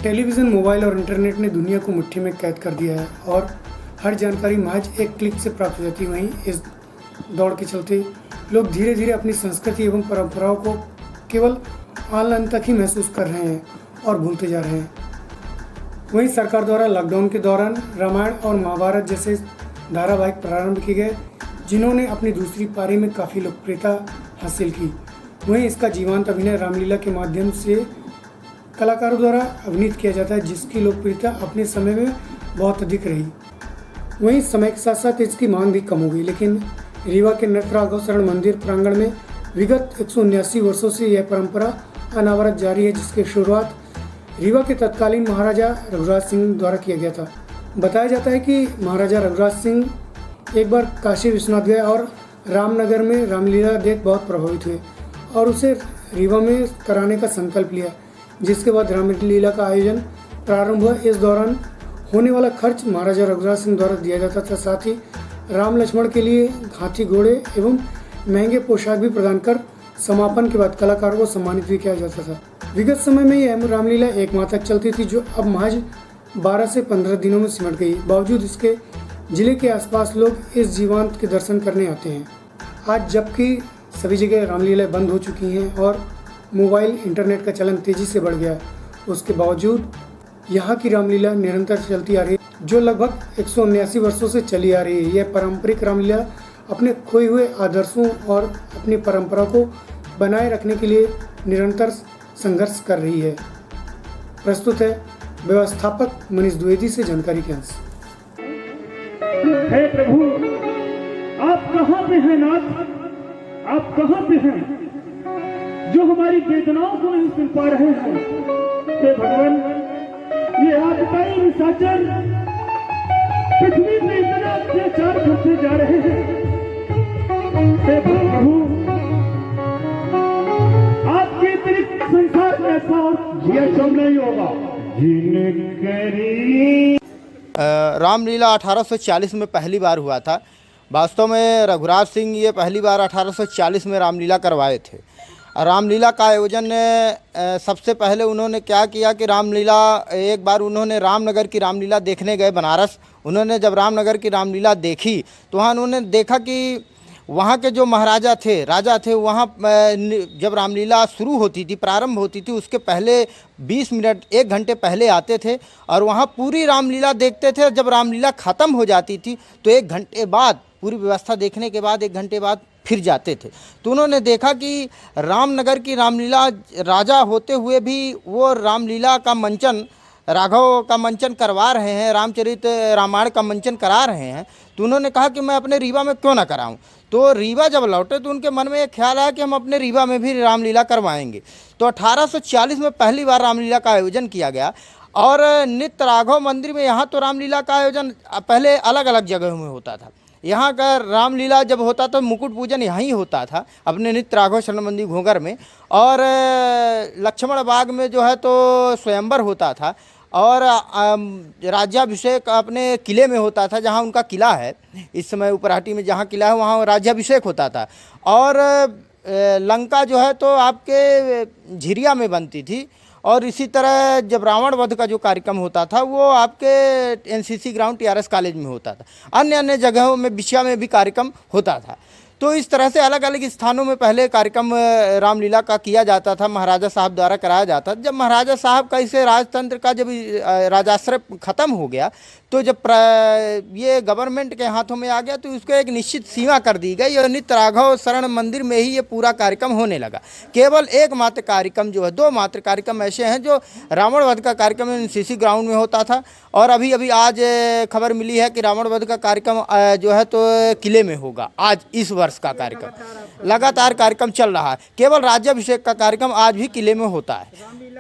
Television, mobile और internet ने दुनिया को मुट्ठी में कैद कर दिया है और हर जानकारी महज एक क्लिक से प्राप्त हो जाती है। वहीं इस दौड़ के चलते लोग धीरे धीरे अपनी संस्कृति एवं परंपराओं को केवल ऑनलाइन तक ही महसूस कर रहे हैं और भूलते जा रहे हैं। वहीं सरकार द्वारा लॉकडाउन के दौरान रामायण और महाभारत जैसे धारावाहिक प्रारंभ किए गए, जिन्होंने अपनी दूसरी पारी में काफ़ी लोकप्रियता हासिल की। वहीं इसका जीवंत अभिनय रामलीला के माध्यम से कलाकारों द्वारा अभिनीत किया जाता है, जिसकी लोकप्रियता अपने समय में बहुत अधिक रही। वहीं समय के साथ साथ इसकी मांग भी कम हो गई, लेकिन रीवा के नटराघव शरण मंदिर प्रांगण में विगत 179 वर्षों से यह परंपरा अनावरत जारी है, जिसकी शुरुआत रीवा के तत्कालीन महाराजा रघुराज सिंह द्वारा किया गया था। बताया जाता है कि महाराजा रघुराज सिंह एक बार काशी विश्वनाथ गए और रामनगर में रामलीला देख बहुत प्रभावित हुए और उसे रीवा में कराने का संकल्प लिया, जिसके बाद रामलीला का आयोजन प्रारंभ हुआ। इस दौरान होने वाला खर्च महाराजा रघुराज सिंह द्वारा दिया जाता था। साथ ही राम लक्ष्मण के लिए हाथी घोड़े एवं महंगे पोशाक भी प्रदान कर समापन के बाद कलाकारों को सम्मानित भी किया जाता था। विगत समय में यह रामलीला एक माह तक चलती थी, जो अब महज 12 से 15 दिनों में सिमट गई। बावजूद इसके जिले के आसपास लोग इस जीवांत के दर्शन करने आते हैं। आज जबकि सभी जगह रामलीला बंद हो चुकी हैं और मोबाइल इंटरनेट का चलन तेजी से बढ़ गया है, उसके बावजूद यहाँ की रामलीला निरंतर चलती आ रही है, जो लगभग 179 वर्षों से चली आ रही है। यह पारंपरिक रामलीला अपने खोए हुए आदर्शों और अपनी परंपरा को बनाए रखने के लिए निरंतर संघर्ष कर रही है। प्रस्तुत है व्यवस्थापक मनीष द्विवेदी से जानकारी के अंश। हे प्रभु, आप कहाँ पे हैं नाथ? आप कहाँ पे हैं जो हमारी वेदनाओं को नहीं सुन पा रहे हैं? हे भगवान, ये आपदाई निशाचर पृथ्वी पे इतना अत्याचार करते जा रहे हैं। हे प्रभु, आपके अतिरिक्त संसार में ऐसा ये सब नहीं होगा। रामलीला 1840 में पहली बार हुआ था। वास्तव में रघुराज सिंह ये पहली बार 1840 में रामलीला करवाए थे। रामलीला का आयोजन सबसे पहले उन्होंने क्या किया कि रामलीला एक बार उन्होंने रामनगर की रामलीला देखने गए बनारस। उन्होंने जब रामनगर की रामलीला देखी तो वहाँ उन्होंने देखा कि वहाँ के जो महाराजा थे, राजा थे, वहाँ जब रामलीला शुरू होती थी, प्रारंभ होती थी, उसके पहले 20 मिनट 1 घंटे पहले आते थे और वहाँ पूरी रामलीला देखते थे। जब रामलीला ख़त्म हो जाती थी तो 1 घंटे बाद, पूरी व्यवस्था देखने के बाद 1 घंटे बाद फिर जाते थे। तो उन्होंने देखा कि रामनगर की रामलीला राजा होते हुए भी वो रामलीला का मंचन, राघव का मंचन करवा रहे हैं, रामचरित रामायण का मंचन करा रहे हैं। तो उन्होंने कहा कि मैं अपने रीवा में क्यों ना कराऊं। तो रीवा जब लौटे तो उनके मन में एक ख्याल आया कि हम अपने रीवा में भी रामलीला करवाएंगे। तो 1840 में पहली बार रामलीला का आयोजन किया गया और नित्य राघव मंदिर में यहाँ तो रामलीला का आयोजन पहले अलग अलग जगहों में होता था। यहाँ का रामलीला जब होता तो मुकुट पूजन यहीं होता था, अपने नित्य राघव शरण मंदिर घोंघर में, और लक्ष्मण बाग में जो है तो स्वयंवर होता था और राज्याभिषेक अपने किले में होता था, जहाँ उनका किला है इस समय उपराहटी में, जहाँ किला है वहाँ राज्याभिषेक होता था। और लंका जो है तो आपके झिरिया में बनती थी। और इसी तरह जब रावण वध का जो कार्यक्रम होता था वो आपके एनसीसी ग्राउंड टीआरएस कॉलेज में होता था। अन्य अन्य जगहों में बिछिया में भी कार्यक्रम होता था। तो इस तरह से अलग अलग स्थानों में पहले कार्यक्रम रामलीला का किया जाता था, महाराजा साहब द्वारा कराया जाता था। जब महाराजा साहब का इसे राजतंत्र का जब राजाश्रय ख़त्म हो गया तो जब ये गवर्नमेंट के हाथों में आ गया तो उसको एक निश्चित सीमा कर दी गई और नित्य राघव शरण मंदिर में ही ये पूरा कार्यक्रम होने लगा। केवल एकमात्र कार्यक्रम जो है, 2 मात्र कार्यक्रम ऐसे हैं जो रावण वध का कार्यक्रम एनसीसी ग्राउंड में होता था और अभी अभी आज खबर मिली है कि रावण वध का कार्यक्रम जो है तो किले में होगा। आज इस वर्ष का कार्यक्रम लगातार कार्यक्रम चल रहा है। केवल राज्याभिषेक का कार्यक्रम आज भी किले में होता है।